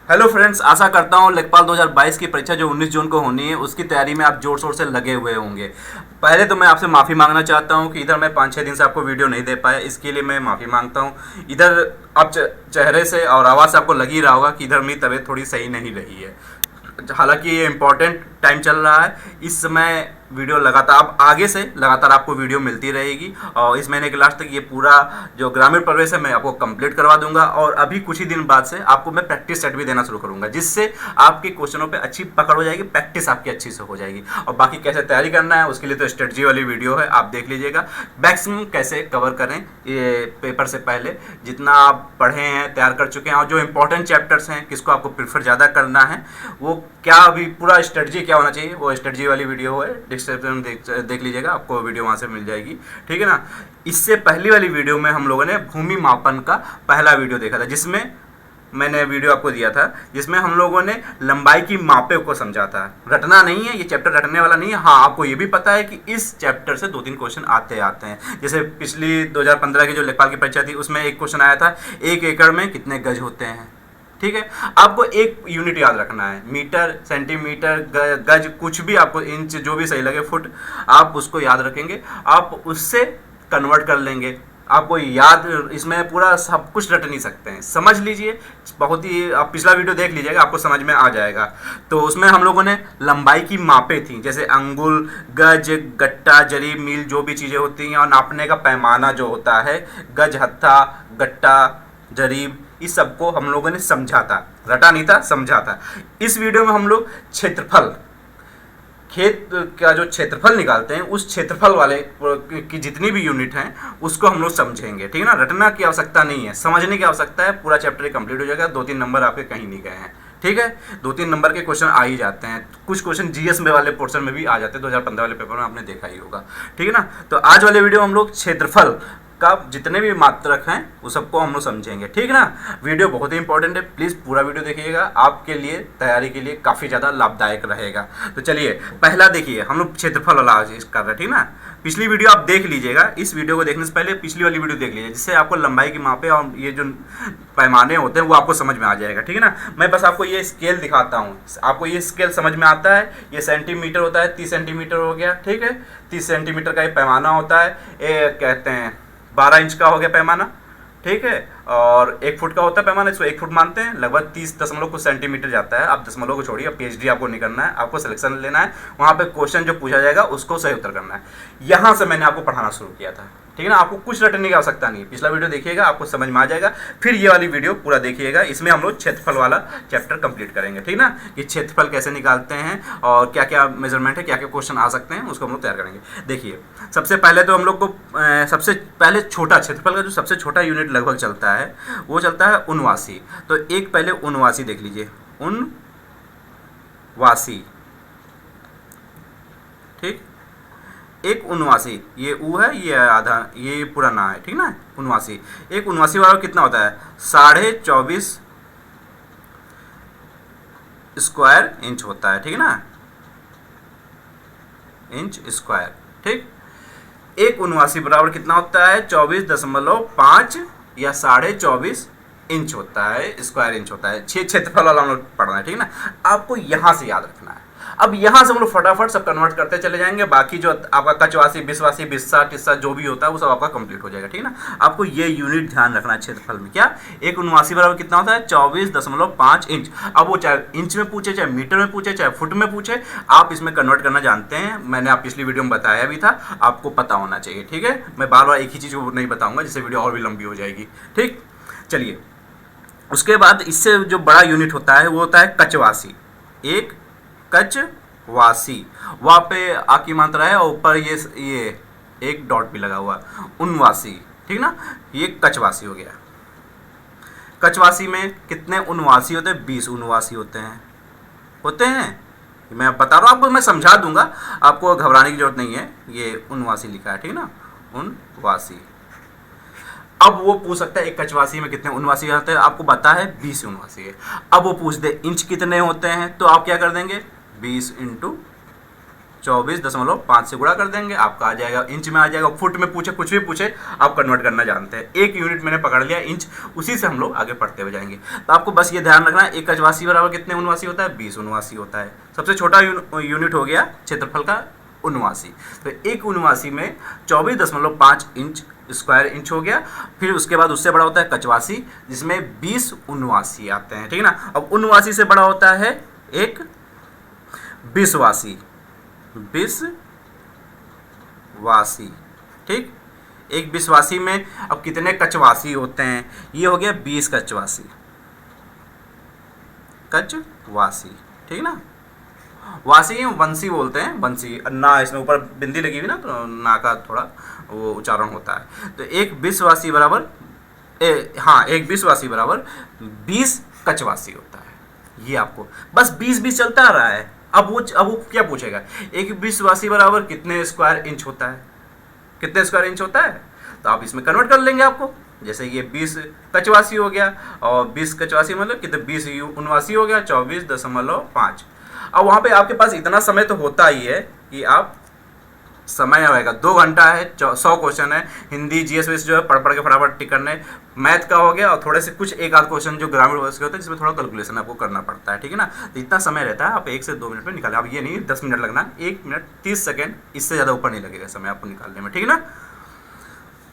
Hello friends, आशा करता हूँ लेखपाल 2022 की परीक्षा जो 19 जून को होनी है उसकी तैयारी में आप जोर शोर से लगे हुए होंगे। पहले तो मैं आपसे माफ़ी मांगना चाहता हूँ कि इधर मैं 5-6 दिन से आपको वीडियो नहीं दे पाया, इसके लिए मैं माफ़ी मांगता हूँ। इधर आप चेहरे से और आवाज़ से आपको लग ही रहा होगा कि इधर मेरी तबीयत थोड़ी सही नहीं रही है। हालांकि ये इम्पोर्टेंट टाइम चल रहा है, इस समय वीडियो लगातार अब आगे से लगातार आपको वीडियो मिलती रहेगी और इस महीने के लास्ट तक ये पूरा जो ग्रामीण प्रवेश है मैं आपको कंप्लीट करवा दूंगा। और अभी कुछ ही दिन बाद से आपको मैं प्रैक्टिस सेट भी देना शुरू करूंगा, जिससे आपके क्वेश्चनों पे अच्छी पकड़ हो जाएगी, प्रैक्टिस आपकी अच्छी से हो जाएगी। और बाकी कैसे तैयारी करना है उसके लिए तो स्ट्रेटजी वाली वीडियो है, आप देख लीजिएगा। मैक्सिमम कैसे कवर करें ये पेपर से पहले, जितना आप पढ़े हैं, तैयार कर चुके हैं, और जो इंपॉर्टेंट चैप्टर्स हैं किसको आपको प्रीफर ज़्यादा करना है, वो क्या अभी पूरा स्ट्रेटजी क्या होना चाहिए, वो स्ट्रेटजी वाली वीडियो है, डिस्क्रिप्शन में देख लीजिएगा, आपको वीडियो वहाँ से मिल जाएगी। ठीक है ना। इससे पहली वाली वीडियो में हम लोगों ने भूमि मापन का पहला वीडियो देखा था, जिसमें मैंने वीडियो आपको दिया था, जिसमें हम लोगों ने लंबाई की मापे को समझा था। रटना नहीं है, ये चैप्टर रटने वाला नहीं है। हाँ, आपको ये भी पता है कि इस चैप्टर से 2-3 क्वेश्चन आते हैं। जैसे पिछली 2015 की जो लेखपाल की परीक्षा थी उसमें एक क्वेश्चन आया था, 1 एकड़ में कितने गज होते हैं। ठीक है, आपको एक यूनिट याद रखना है, मीटर, सेंटीमीटर, गज, कुछ भी आपको, इंच, जो भी सही लगे, फुट, आप उसको याद रखेंगे, आप उससे कन्वर्ट कर लेंगे। आपको याद, इसमें पूरा सब कुछ रट नहीं सकते हैं, समझ लीजिए। बहुत ही, आप पिछला वीडियो देख लीजिएगा, आपको समझ में आ जाएगा। तो उसमें हम लोगों ने लंबाई की मापें थी, जैसे अंगुल, गज, गट्टा, जरीब, मील, जो भी चीज़ें होती हैं, और नापने का पैमाना जो होता है, गज, हत्था, गट्टा, जरीब, इस सबको हम लोगों ने समझा था, रटा नहीं था, समझा था। इस वीडियो में हम लोग क्षेत्रफल, खेत का जो क्षेत्रफल निकालते हैं, उस क्षेत्रफल वाले की जितनी भी यूनिट हैं उसको हम लोग समझेंगे। ठीक है ना। रटना की आवश्यकता नहीं है, समझने की आवश्यकता है। पूरा चैप्टर कंप्लीट हो जाएगा, 2-3 नंबर आपके कहीं नहीं गए हैं। ठीक है, 2-3 नंबर के क्वेश्चन आ ही जाते हैं। कुछ क्वेश्चन जीएस में वाले पोर्शन में भी आ जाते हैं, 2015 वाले पेपर में आपने देखा ही होगा। ठीक है ना। तो आज वाले वीडियो हम लोग क्षेत्रफल का जितने भी मात्रक हैं वो सबको हम लोग समझेंगे। ठीक है ना। वीडियो बहुत ही इंपॉर्टेंट है, प्लीज़ पूरा वीडियो देखिएगा, आपके लिए तैयारी के लिए काफ़ी ज़्यादा लाभदायक रहेगा। तो चलिए पहला देखिए, हम लोग क्षेत्रफल वाला कर रहे हैं। ठीक ना। पिछली वीडियो आप देख लीजिएगा, इस वीडियो को देखने से पहले पिछली वाली वीडियो देख लीजिए, जिससे आपको लंबाई की मापे और ये जो पैमाने होते हैं वो आपको समझ में आ जाएगा। ठीक है ना। मैं बस आपको ये स्केल दिखाता हूँ, आपको ये स्केल समझ में आता है। ये सेंटीमीटर होता है, 30 सेंटीमीटर हो गया। ठीक है, 30 सेंटीमीटर का ये पैमाना होता है। ये कहते हैं 12 इंच का हो गया पैमाना। ठीक है, और 1 फुट का होता है पैमाना, इसको 1 फुट मानते हैं। लगभग 30 दशमलव कुछ सेंटीमीटर जाता है। आप दशमलव को छोड़िए, पीएचडी आपको नहीं करना है, आपको सिलेक्शन लेना है। वहाँ पे क्वेश्चन जो पूछा जाएगा उसको सही उत्तर करना है। यहाँ से मैंने आपको पढ़ाना शुरू किया था। ठीक है ना। आपको कुछ रटने की आवश्यकता नहीं है, पिछला वीडियो देखिएगा, आपको समझ में आ जाएगा। फिर ये वाली वीडियो पूरा देखिएगा, इसमें हम लोग क्षेत्रफल वाला चैप्टर कंप्लीट करेंगे। ठीक ना, कि क्षेत्रफल कैसे निकालते हैं और क्या क्या मेजरमेंट है, क्या क्या क्वेश्चन आ सकते हैं, उसको हम लोग तैयार करेंगे। देखिए, सबसे पहले तो हम लोग को सबसे पहले छोटा क्षेत्रफल का जो सबसे छोटा यूनिट लगभग चलता है वो चलता है उनवासी। तो एक पहले उनवासी देख लीजिए, उनवासी। ठीक, एक उनवासी, ये ऊ है, ये आधा, ये पूरा ना है। ठीक ना। उनवासी, एक उनवासी वाला कितना होता है, 24.5 स्क्वायर इंच होता है। ठीक है ना, इंच स्क्वायर। ठीक, एक उनवासी बराबर कितना होता है, 24.5 या 24.5 इंच होता है, स्क्वायर इंच होता है। क्षेत्रफल वाला हम लोग पढ़ना है। ठीक है ना। आपको यहाँ से याद रखना है। अब यहाँ से हम लोग फटाफट सब कन्वर्ट करते चले जाएंगे, बाकी जो आपका कचवासी, बिस्वासी, बिस्सा, टिस्सा जो भी होता है वो सब आपका कंप्लीट हो जाएगा। ठीक है ना। आपको ये यूनिट ध्यान रखना है क्षेत्रफल में। क्या, एक उनवासी बराबर कितना होता है, 24.5 इंच। अब वो चाहे इंच में पूछे, चाहे मीटर में पूछे, चाहे फुट में पूछे, आप इसमें कन्वर्ट करना जानते हैं। मैंने आप पिछली वीडियो में बताया भी था, आपको पता होना चाहिए। ठीक है, मैं बार बार एक ही चीज़ को नहीं बताऊंगा, जिससे वीडियो और भी लंबी हो जाएगी। ठीक, चलिए उसके बाद इससे जो बड़ा यूनिट होता है वो होता है कचवासी। एक कचवासी, वहाँ पे आ की मात्रा है और ऊपर ये एक डॉट भी लगा हुआ, उनवासी। ठीक ना, ये कचवासी हो गया। कचवासी में कितने उनवासी होते हैं, 20 उनवासी होते हैं। मैं बता रहा हूँ आपको, मैं समझा दूंगा, आपको घबराने की जरूरत नहीं है। ये उनवासी लिखा है। ठीक ना, उनवासी। अब वो पूछ सकता है एक कचवासी में कितने उनवासी आते हैं, आपको पता है 20 उनवासी है। अब वो पूछ दे इंच कितने होते हैं, तो आप क्या कर देंगे, 20 × 24.5 से गुणा कर देंगे, आपका आ जाएगा इंच में आ जाएगा। फुट में पूछे, कुछ भी पूछे, आप कन्वर्ट करना जानते हैं। एक यूनिट मैंने पकड़ लिया इंच, उसी से हम लोग आगे पढ़ते हुए जाएंगे। तो आपको बस ये ध्यान रखना है, एक कचवासी बराबर कितने उनवासी होता है? 20 उनवासी होता है। सबसे छोटा यूनिट हो गया क्षेत्रफल का उनवासी। तो एक उनवासी में 24.5 इंच स्क्वायर इंच हो गया। फिर उसके बाद उससे बड़ा होता है कचवासी, जिसमें 20 उनवासी आते हैं, ठीक है ना। अब उनवासी से बड़ा होता है एक बिसवासी, बिसवासी, ठीक। एक बिसवासी में अब कितने कचवासी होते हैं? ये हो गया 20 कचवासी, ठीक ना। वासी वंशी बोलते हैं, वंशी ना, इसमें ऊपर बिंदी लगी हुई ना, तो ना का थोड़ा वो उच्चारण होता है। तो एक बिसवासी बराबर एक बिसवासी बराबर 20 कचवासी होता है। ये आपको बस 20 चलता आ रहा है। अब वो क्या पूछेगा? एक बिसवासी बराबर कितने स्क्वायर इंच होता है? कितने स्क्वायर इंच होता है? तो आप इसमें कन्वर्ट कर लेंगे आपको। जैसे ये 20 कचवासी हो गया, और 20 कचवासी मतलब कितने, 20 उनवासी हो गया, 24.5। अब वहाँ पे आपके पास इतना समय तो होता ही है कि आप समय होएगा 2 घंटा है, 100 क्वेश्चन है, हिंदी जीएस जो है पढ़ के फटाफट टिक करने। मैथ का हो गया, और थोड़े से कुछ एक आध क्वेश्चन जो ग्रामीण वर्ग के होते हैं जिसमें थोड़ा कैलकुलेशन आपको करना पड़ता है, ठीक है ना। तो इतना समय रहता है, आप 1 से 2 मिनट में निकालें। अब ये नहीं 10 मिनट लगना, 1 मिनट 30 सेकेंड, इससे ज़्यादा ऊपर नहीं लगेगा समय आपको निकालने में, ठीक है ना।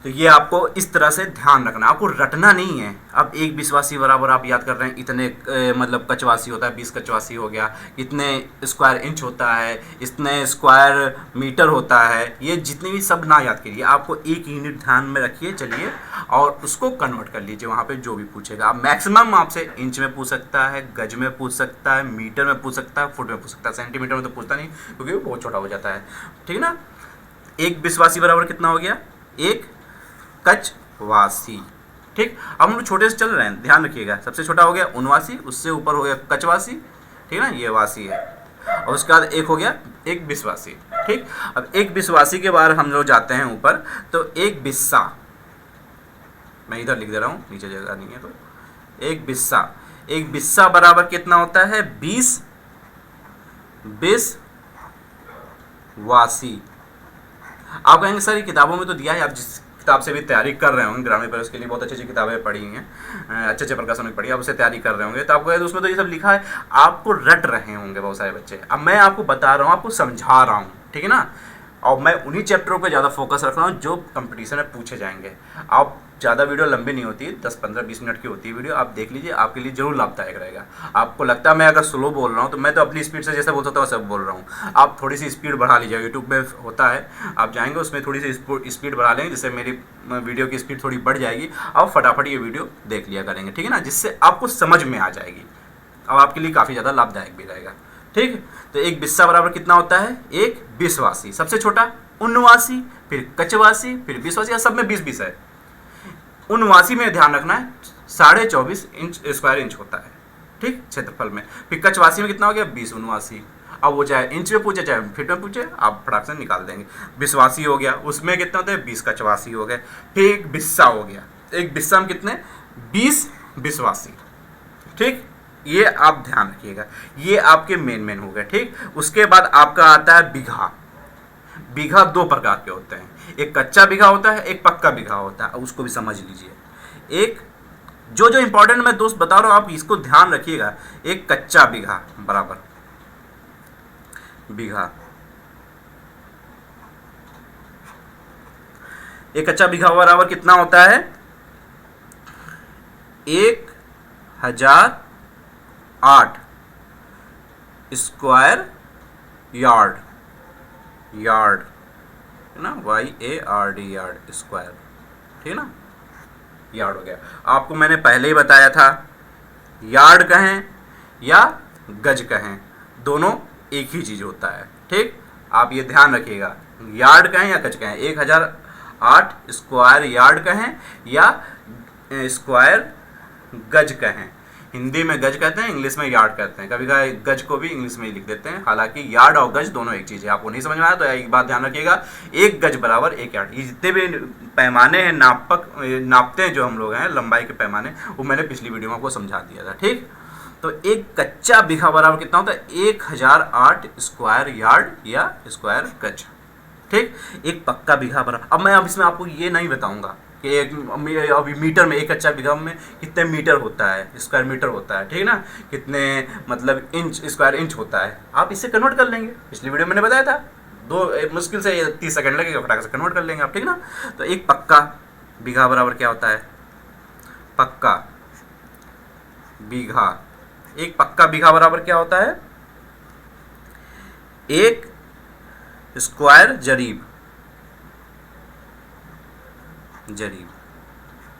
तो ये आपको इस तरह से ध्यान रखना, आपको रटना नहीं है। अब एक बिसवासी बराबर आप याद कर रहे हैं, इतने मतलब कचवासी होता है, 20 कचवासी हो गया, इतने स्क्वायर इंच होता है, इतने स्क्वायर मीटर होता है। ये जितने भी सब ना याद करिए, आपको एक यूनिट ध्यान में रखिए, चलिए, और उसको कन्वर्ट कर लीजिए वहाँ पे जो भी पूछेगा। आप मैक्सिमम आपसे इंच में पूछ सकता है, गज में पूछ सकता है, मीटर में पूछ सकता है, फुट में पूछ सकता है। सेंटीमीटर में तो पूछता नहीं, क्योंकि वो बहुत छोटा हो जाता है, ठीक है ना। एक बिसवासी बराबर कितना हो गया? एक कचवासी, ठीक। अब हम लोग छोटे से चल रहे हैं, ध्यान रखिएगा। सबसे छोटा हो गया उनवासी, उससे ऊपर हो गया कचवासी, ठीक है ना, ये वासी है। और उसके बाद एक हो गया एक बिसवासी, ठीक। अब एक बिसवासी के बाद हम लोग जाते हैं ऊपर, तो एक बिस्सा, मैं इधर लिख दे रहा हूँ, नीचे जगह नहीं है, तो एक बिस्सा बराबर कितना होता है? 20 बिसवासी। आप कहेंगे सर ये किताबों में तो दिया है, आप जिस किताब से भी तैयारी कर रहे होंगे ग्रामीण प्रवेश के लिए, बहुत अच्छी अच्छी किताबें पढ़ी हैं, अच्छे प्रकाशनों की पढ़ी, आप उससे तैयारी कर रहे होंगे, तो आपको उसमें तो ये सब लिखा है, आपको रट रहे होंगे बहुत सारे बच्चे। अब मैं आपको बता रहा हूँ, आपको समझा रहा हूँ, ठीक है ना। और मैं उन्हीं चैप्टरों पर ज़्यादा फोकस रख रहा हूँ जो कंपटीशन में पूछे जाएंगे। आप ज़्यादा वीडियो लंबी नहीं होती, 10, 15, 20 मिनट की होती है वीडियो, आप देख लीजिए, आपके लिए जरूर लाभदायक रहेगा। आपको लगता है मैं अगर स्लो बोल रहा हूँ, तो मैं तो अपनी स्पीड से जैसे बोल सकता हूँ सब बोल रहा हूँ, आप थोड़ी सी स्पीड बढ़ा लीजिए। यूट्यूब में होता है, आप जाएंगे उसमें थोड़ी सी स्पीड बढ़ा लेंगे, जिससे मेरी वीडियो की स्पीड थोड़ी बढ़ जाएगी, आप फटाफट ये वीडियो देख लिया करेंगे, ठीक है ना, जिससे आपको समझ में आ जाएगी और आपके लिए काफ़ी ज़्यादा लाभदायक भी रहेगा, ठीक। तो एक बिस्सा बराबर कितना होता है? एक बिसवासी। सबसे छोटा उनवासी, फिर कचवासी, फिर बिसवासी, सब में 20 है। उनवासी में ध्यान रखना है 24.5 इंच स्क्वायर इंच होता है, ठीक, क्षेत्रफल में। फिर कचवासी में कितना हो गया? 20 उनवासी। अब वो चाहे इंच में पूछे चाहे फीट में पूछे, आप फटाक से निकाल देंगे। बिसवासी हो गया, उसमें कितना होता है? 20 कचवासी हो गए। फिर एक बिस्सा हो गया, एक बिस्सा में कितने? 20 बिसवासी, ठीक। ये आप ध्यान रखिएगा, ये आपके मेन हो गए, ठीक। उसके बाद आपका आता है बीघा। बीघा 2 प्रकार के होते हैं, एक कच्चा बीघा होता है, एक पक्का बीघा होता है, उसको भी समझ लीजिए। एक जो इंपॉर्टेंट मैं दोस्त बता रहा हूं, आप इसको ध्यान रखिएगा। एक कच्चा बीघा बराबर बीघा, एक कच्चा बीघा बराबर कितना होता है? 1008 स्क्वायर यार्ड, यार्ड है ना, YARD, यार्ड स्क्वायर, ठीक है ना, यार्ड हो गया। आपको मैंने पहले ही बताया था, यार्ड कहें या गज कहें, दोनों एक ही चीज़ होता है, ठीक। आप ये ध्यान रखिएगा, यार्ड कहें या गज कहें, 1008 स्क्वायर यार्ड कहें या स्क्वायर गज कहें। हिंदी में गज कहते हैं, इंग्लिश में यार्ड कहते हैं, कभी कभी गज को भी इंग्लिश में ही लिख देते हैं। हालांकि यार्ड और गज दोनों एक चीज़ है। आपको नहीं समझ में आया तो एक बात ध्यान रखिएगा, एक गज बराबर एक यार्ड। ये जितने भी पैमाने हैं, नापते हैं जो हम लोग हैं, लंबाई के पैमाने, वो मैंने पिछली वीडियो में आपको समझा दिया था, ठीक। तो एक कच्चा बीघा बराबर कितना होता है? 1008 स्क्वायर यार्ड या स्क्वायर गज। ठीक, एक पक्का बीघा बराबर। अब मैं इसमें आपको ये नहीं बताऊंगा कि अभी मीटर में, एक कच्चा बीघा में कितने मीटर होता है, स्क्वायर मीटर होता है, ठीक ना, कितने मतलब इंच, स्क्वायर इंच होता है। आप इससे कन्वर्ट कर लेंगे, पिछली वीडियो मैंने बताया था। मुश्किल से 30 सेकंड लगेगा, फटाक से कन्वर्ट कर लेंगे आप, ठीक ना। तो एक पक्का बीघा बराबर क्या होता है? पक्का बीघा, एक पक्का बीघा बराबर क्या होता है? एक स्क्वायर जरीब।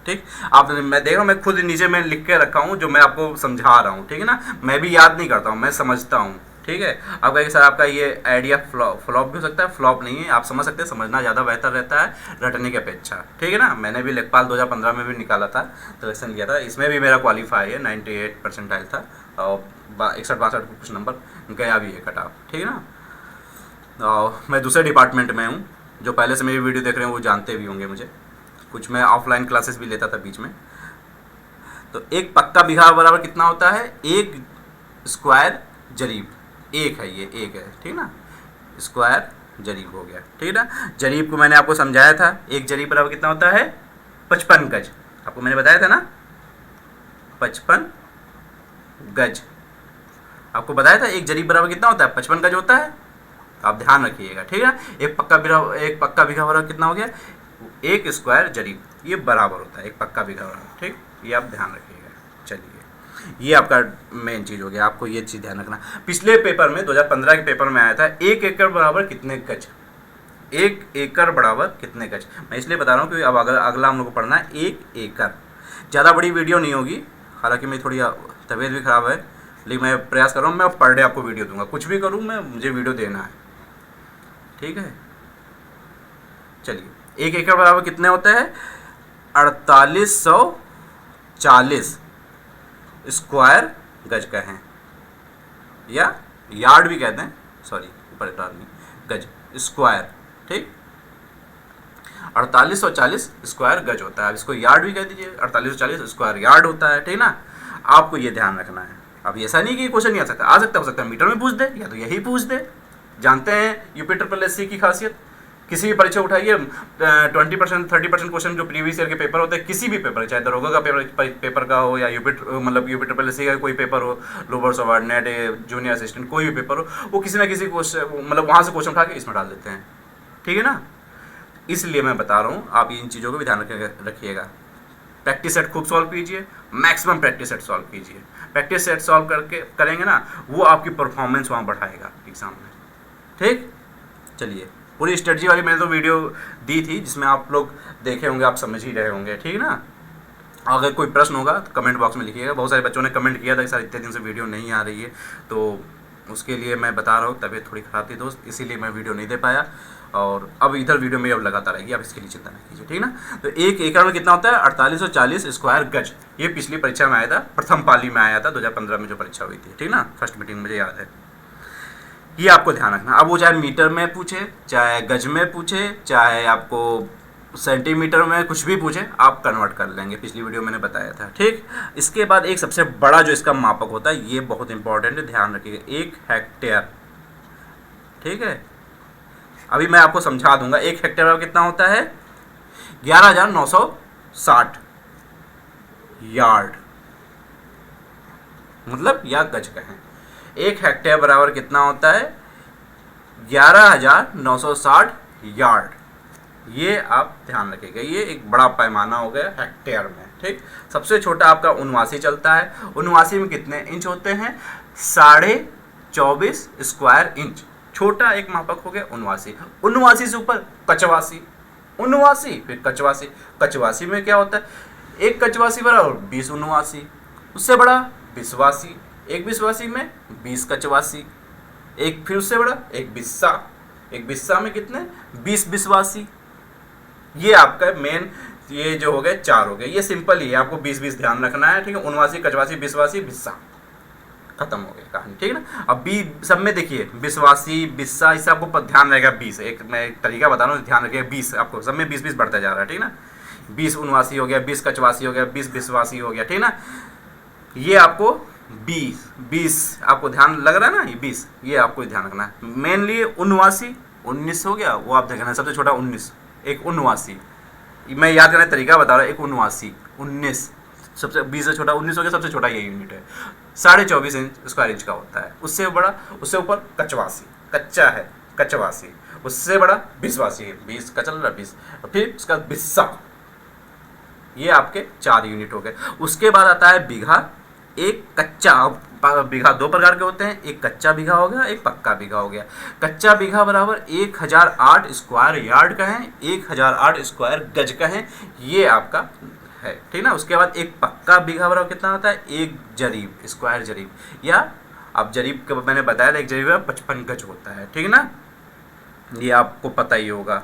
ठीक, आप मैं देख रहा हूँ, मैं खुद नीचे में लिख के रखा हूँ जो मैं आपको समझा रहा हूँ, ठीक है ना। मैं भी याद नहीं करता हूँ, मैं समझता हूँ, ठीक है। आप कहेंगे सर आपका ये आइडिया फ्लॉप भी हो सकता है, फ्लॉप नहीं है, आप समझ सकते हैं, समझना ज़्यादा बेहतर रहता है रटने की अपेक्षा, ठीक है ना। मैंने भी लेखपाल 2015 में भी निकाला था, सिलेक्शन किया था, इसमें भी मेरा क्वालिफाई है, 98 परसेंटाइल था और 61-62 कुछ नंबर गया भी है कट ऑफ, ठीक है ना। मैं दूसरे डिपार्टमेंट में हूँ, जो पहले से मेरी वीडियो देख रहे हैं वो जानते भी होंगे मुझे, कुछ मैं ऑफलाइन क्लासेस भी लेता था बीच में। तो एक पक्का बीघा बराबर कितना होता है? एक स्क्वायर जरीब, एक है ये, एक है, ठीक ना, स्क्वायर जरीब हो गया, ठीक ना। जरीब को मैंने आपको समझाया था, एक जरीब बराबर कितना होता है? 55 गज, आपको मैंने बताया था ना, 55 गज आपको बताया था। एक जरीब बराबर कितना होता है? 55 गज होता है, आप ध्यान रखिएगा, ठीक है। एक पक्का बीघा बराबर कितना हो गया? एक स्क्वायर जरीब, ये बराबर होता है एक पक्का बीघा बराबर, ठीक, ये आप ध्यान रखिएगा। चलिए, ये आपका मेन चीज़ हो गया, आपको ये चीज़ ध्यान रखना। पिछले पेपर में 2015 के पेपर में आया था, 1 एकड़ बराबर कितने गज? 1 एकड़ बराबर कितने गज? मैं इसलिए बता रहा हूँ क्योंकि अब अगला हम लोग को पढ़ना है 1 एकड़। ज़्यादा बड़ी वीडियो नहीं होगी, हालांकि मेरी थोड़ी तबीयत भी खराब है, लेकिन मैं प्रयास कर रहा हूँ, मैं पर डे आपको वीडियो दूंगा, कुछ भी करूँ मैं, मुझे वीडियो देना है, ठीक है। चलिए, 1 एकड़ बराबर कितने होते हैं? 4840 स्क्वायर गज का है, या यार्ड भी कहते हैं, सॉरी ऊपर नहीं, गज स्क्वायर, ठीक, 4840 स्क्वायर गज होता है। इसको यार्ड भी कह दीजिए, 4840 स्क्वायर यार्ड होता है, ठीक ना। आपको ये ध्यान रखना है। अब ऐसा नहीं कि क्वेश्चन नहीं आ सकता, हो सकता है मीटर में पूछ दे, या तो यही पूछ दे। जानते हैं यूपी ट्रिपल एससी की खासियत, किसी भी परीक्षा उठाइए 20% 30% क्वेश्चन जो प्रीवियस ईयर के पेपर होते हैं, किसी भी पेपर, चाहे दरोगा का पेपर का हो, या यूपी ट्रिपल एससी का कोई पेपर हो, लोअर सबऑर्डिनेट, जूनियर असिस्टेंट, कोई भी पेपर हो, वो किसी ना किसी क्वेश्चन मतलब वहाँ से क्वेश्चन उठा के इसमें डाल देते हैं, ठीक है ना। इसलिए मैं बता रहा हूँ, आप इन चीज़ों को भी ध्यान रखिएगा। प्रैक्टिस सेट खूब सॉल्व कीजिए, मैक्सिमम प्रैक्टिस सेट सॉल्व कीजिए। प्रैक्टिस सेट सॉल्व करेंगे ना, वो आपकी परफॉर्मेंस वहाँ बढ़ाएगा एग्जाम में, ठीक। चलिए, पूरी स्ट्रेटजी वाली मैंने तो वीडियो दी थी, जिसमें आप लोग देखे होंगे, आप समझ ही रहे होंगे, ठीक ना। अगर कोई प्रश्न होगा तो कमेंट बॉक्स में लिखिएगा। बहुत सारे बच्चों ने कमेंट किया था कि सर इतने दिन से वीडियो नहीं आ रही है, तो उसके लिए मैं बता रहा हूँ, तबीयत थोड़ी ख़राब थी दोस्त, इसीलिए मैं वीडियो नहीं दे पाया। और अब इधर वीडियो मेरी अब लगातार रहेगी, आप इसके लिए चिंता नहीं कीजिए, ठीक ना। तो 1 एकड़ में कितना होता है? 4840 स्क्वायर गज। ये पिछली परीक्षा में आया था, प्रथम पाली में आया था 2015 में जो परीक्षा हुई थी, ठीक ना, फर्स्ट मीटिंग मुझे याद है। ये आपको ध्यान रखना। अब वो चाहे मीटर में पूछे, चाहे गज में पूछे, चाहे आपको सेंटीमीटर में कुछ भी पूछे, आप कन्वर्ट कर लेंगे, पिछली वीडियो मैंने बताया था, ठीक। इसके बाद एक सबसे बड़ा जो इसका मापक होता है, ये बहुत इंपॉर्टेंट है, ध्यान रखिएगा, 1 हेक्टेयर, ठीक है। अभी मैं आपको समझा दूंगा। 1 हेक्टेयर कितना होता है? 11,960 यार्ड, मतलब या गज कहें। 1 हेक्टेयर बराबर कितना होता है? 11,960 यार्ड। ये आप ध्यान रखिएगा, ये एक बड़ा पैमाना हो गया हेक्टेयर में, ठीक। सबसे छोटा आपका 79 चलता है। 79 में कितने इंच होते हैं? 24.5 स्क्वायर इंच। छोटा एक मापक हो गया 79। 79 से ऊपर कचवासी, 79 फिर कचवासी। कचवासी में क्या होता है? एक कचवासी बराबर 20 79। उससे बड़ा बिस्वासी, एक बिस्वासी में 20 कचवासी। एक फिर उससे बड़ा एक बिस्सा, एक बिस्सा में कितने? 20 बिस्वासी। ये आपका मेन, ये जो हो गए 4 हो गए। ये सिंपल ही है, आपको 20-20 ध्यान रखना है, ठीक है। 79 कचवासी बिस्वासी बिस्सा, खत्म हो गई कहानी, ठीक है ना। अब बी सब में देखिए, बिस्वासी बिस्सा, इससे आपको ध्यान रहेगा 20। मैं एक तरीका बता रहा हूँ, ध्यान रखिएगा 20, आपको सब में 20-20 बढ़ता जा रहा है, ठीक ना। 20 79 हो गया, 20 कचवासी हो गया, 20 बिस्वासी हो गया, ठीक ना। ये आपको 20 20 आपको ध्यान लग रहा है ना, ये 20, ये आपको ध्यान रखना है मेनली। 79 19 हो गया, वो आप देखना है सबसे छोटा 19, एक 79, मैं याद करने का तरीका बता रहा हूँ, एक 79 19 सबसे 20 से छोटा 19 हो गया, सबसे छोटा ये यूनिट है। 24.5 इंच स्क्वायर इंच का होता है। उससे बड़ा, उससे ऊपर कचवासी, कच्चा है कचवासी, उससे बड़ा बिस्वासी है, 20 का चल रहा 20, फिर उसका बिस्सा। ये आपके 4 यूनिट हो गए। उसके बाद आता है बीघा। एक कच्चा बीघा 2 प्रकार के होते हैं, एक कच्चा बीघा हो गया, एक पक्का बीघा हो गया। कच्चा बीघा बराबर 1008 स्क्वायर यार्ड का है, 1008 स्क्वायर गज का है, ये आपका है, ठीक ना। उसके बाद एक पक्का बीघा बराबर कितना होता है, 1 जरीब स्क्वायर जरीब, या अब जरीब के मैंने बताया था, एक जरीब 55 गज होता है, ठीक ना, ये आपको पता ही होगा।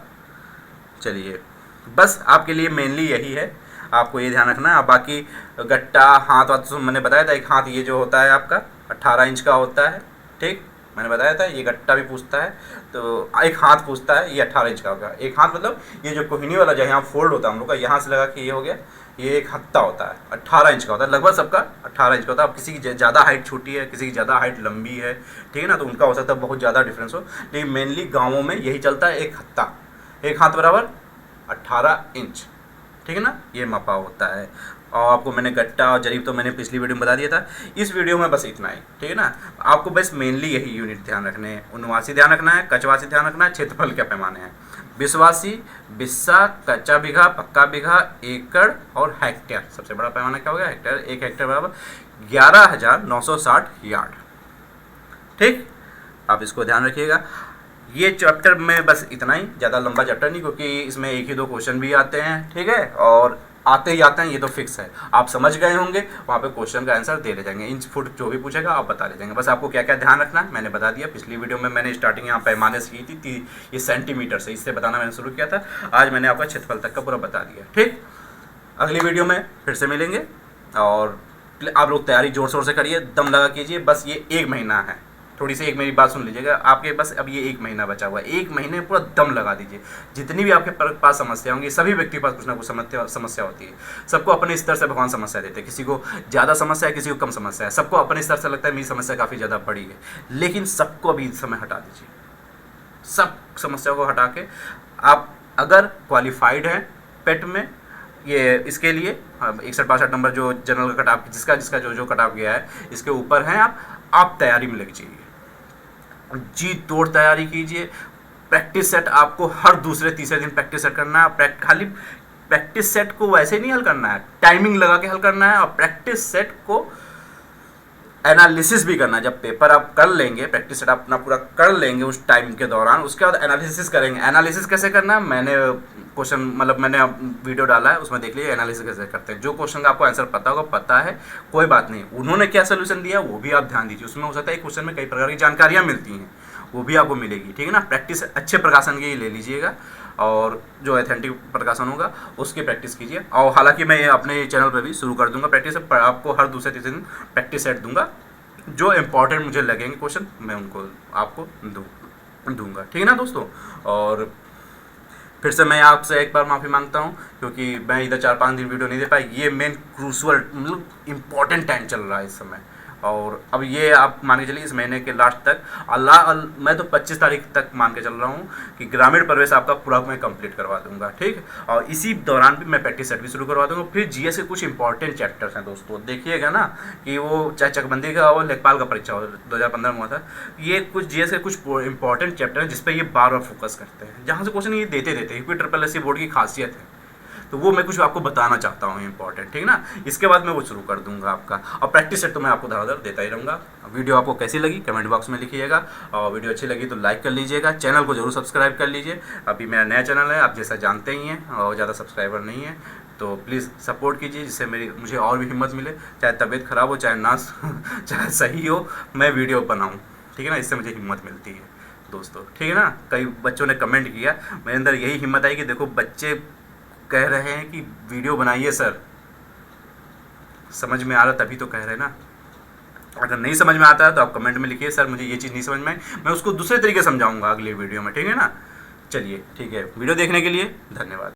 चलिए बस आपके लिए मेनली यही है, आपको ये ध्यान रखना है। बाकी गट्टा हाथ वाथ तो मैंने बताया था, एक हाथ ये जो होता है आपका 18 इंच का होता है, ठीक, मैंने बताया था। ये गट्टा भी पूछता है, तो एक हाथ पूछता है, ये 18 इंच का होगा। एक हाथ मतलब ये जो कोहिनी वाला जो यहाँ फोल्ड होता है हम लोग का, यहाँ से लगा के ये हो गया, ये एक हत्ता होता है, 18 इंच का होता है, लगभग सबका 18 इंच का होता है। अब किसी की ज़्यादा हाइट छोटी है, किसी की ज़्यादा हाइट लंबी है, ठीक है ना, तो उनका हो सकता है बहुत ज़्यादा डिफरेंस हो, लेकिन मेनली गाँवों में यही चलता है, एक हत्ता, एक हाथ बराबर 18 इंच, ठीक है ना, ये मापा होता है। और आपको मैंने गट्टा और जरीब तो मैंने पिछली वीडियो में बता दिया था, इस वीडियो में बस इतना ही, ठीक है ना। आपको बस मेनली यही यूनिट ध्यान रखने हैं, 79 ध्यान रखना है, कचवासी ध्यान रखना है, क्षेत्रफल के पैमाने हैं, बिस्वासी, बिस्सा, कच्चा बीघा, पक्का बीघा, एकड़ और हेक्टेयर। सबसे बड़ा पैमाना क्या हो गया, हेक्टेयर। 1 हेक्टेयर बराबर 11,960 यार्ड, ठीक। आप इसको ध्यान रखिएगा। ये चैप्टर में बस इतना ही, ज़्यादा लंबा चैप्टर नहीं, क्योंकि इसमें 1 ही 2 क्वेश्चन भी आते हैं, ठीक है, और आते ही आते हैं, ये तो फिक्स है। आप समझ गए होंगे, वहाँ पे क्वेश्चन का आंसर दे ले जाएंगे, इंच फुट जो भी पूछेगा आप बता ले जाएंगे। बस आपको क्या क्या ध्यान रखना है मैंने बता दिया। पिछली वीडियो में मैंने स्टार्टिंग यहाँ पैमाने से की थी, ये सेंटीमीटर से, इससे बताना मैंने शुरू किया था। आज मैंने आपका क्षेत्रफल तक का पूरा बता दिया, ठीक। अगली वीडियो में फिर से मिलेंगे, और आप लोग तैयारी जोर शोर से करिए, दम लगा कीजिए। बस ये 1 महीना है, थोड़ी सी एक मेरी बात सुन लीजिएगा, आपके बस अब ये 1 महीना बचा हुआ है, 1 महीने में पूरा दम लगा दीजिए। जितनी भी आपके पास समस्या होंगी, सभी व्यक्ति के पास कुछ ना कुछ समस्या होती है। सबको अपने स्तर से भगवान समस्या देते हैं, किसी को ज़्यादा समस्या है, किसी को कम समस्या है, सबको अपने स्तर से लगता है मेरी समस्या काफ़ी ज़्यादा बड़ी है, लेकिन सबको अभी इस समय हटा दीजिए। सब समस्या को हटा के आप अगर क्वालिफाइड हैं पेट में, ये इसके लिए 61-62 नंबर जो जनरल का कट ऑफ जिसका जिसका जो कट ऑफ गया है, इसके ऊपर हैं आप तैयारी में लग जाइए, जी तोड़ तैयारी कीजिए। प्रैक्टिस सेट आपको हर दूसरे तीसरे दिन प्रैक्टिस सेट करना है। खाली प्रैक्टिस सेट को वैसे नहीं हल करना है, टाइमिंग लगा के हल करना है, और प्रैक्टिस सेट को एनालिसिस भी करना है। जब पेपर आप कर लेंगे, प्रैक्टिस सेट आप अपना पूरा कर लेंगे उस टाइम के दौरान, उसके बाद एनालिसिस करेंगे। एनालिसिस कैसे करना है मैंने क्वेश्चन मतलब मैंने वीडियो डाला है, उसमें देख लीजिए एनालिसिस कैसे करते हैं। जो क्वेश्चन का आपको आंसर पता होगा, पता है, कोई बात नहीं, उन्होंने क्या सोल्यूशन दिया वो भी आप ध्यान दीजिए। उसमें हो सकता है एक क्वेश्चन में कई प्रकार की जानकारियाँ मिलती हैं, वो भी आपको मिलेगी, ठीक है ना। प्रैक्टिस अच्छे प्रकाशन की ले लीजिएगा, और जो ऑथेंटिक प्रकाशन होगा उसकी प्रैक्टिस कीजिए। और हालांकि मैं अपने चैनल पर भी शुरू कर दूंगा प्रैक्टिस, आपको हर दूसरे तीसरे दिन प्रैक्टिस सेट दूंगा, जो इंपॉर्टेंट मुझे लगेंगे क्वेश्चन मैं उनको आपको दूंगा, ठीक है ना दोस्तों। और फिर से मैं आपसे एक बार माफ़ी मांगता हूँ, क्योंकि मैं इधर 4-5 दिन वीडियो नहीं दे पाई। ये मेन क्रूशल मतलब इम्पॉर्टेंट टाइम चल रहा है इस समय, और अब ये आप मान के चलिए इस महीने के लास्ट तक मैं तो 25 तारीख तक मान के चल रहा हूँ कि ग्रामीण प्रवेश आपका पूरा मैं कंप्लीट करवा दूंगा, ठीक। और इसी दौरान भी मैं प्रैक्टिस सेट भी शुरू करवा दूंगा। फिर जीएस के कुछ इंपॉर्टेंट चैप्टर्स हैं दोस्तों, देखिएगा ना, कि वो चाहे चकबंदी का हो, लेखपाल का परीक्षा हो, 2015 में हुआ था, ये कुछ जीएस के कुछ इंपॉर्टेंट चैप्टर हैं जिस पर ये बार बार फोकस करते हैं, जहाँ से क्वेश्चन ये देते हैं, क्योंकि SSC बोर्ड की खासियत है। तो वो मैं कुछ आपको बताना चाहता हूँ इंपॉर्टेंट, ठीक ना। इसके बाद मैं वो शुरू कर दूंगा आपका, और प्रैक्टिस सेट तो मैं आपको धड़ाधड़ देता ही रहूँगा। वीडियो आपको कैसी लगी कमेंट बॉक्स में लिखिएगा, और वीडियो अच्छी लगी तो लाइक कर लीजिएगा, चैनल को जरूर सब्सक्राइब कर लीजिए। अभी मेरा नया चैनल है, आप जैसा जानते ही हैं, और ज़्यादा सब्सक्राइबर नहीं है, तो प्लीज़ सपोर्ट कीजिए, जिससे मुझे और भी हिम्मत मिले। चाहे तबीयत ख़राब हो, चाहे ना चाहे सही हो, मैं वीडियो बनाऊँ, ठीक है ना, इससे मुझे हिम्मत मिलती है दोस्तों, ठीक है ना। कई बच्चों ने कमेंट किया, मेरे अंदर यही हिम्मत आई कि देखो बच्चे कह रहे हैं कि वीडियो बनाइए सर, समझ में आ रहा तभी तो कह रहे हैं ना। अगर नहीं समझ में आता है तो आप कमेंट में लिखिए सर मुझे ये चीज़ नहीं समझ में आई, मैं उसको दूसरे तरीके समझाऊंगा अगले वीडियो में, ठीक है ना। चलिए ठीक है, वीडियो देखने के लिए धन्यवाद।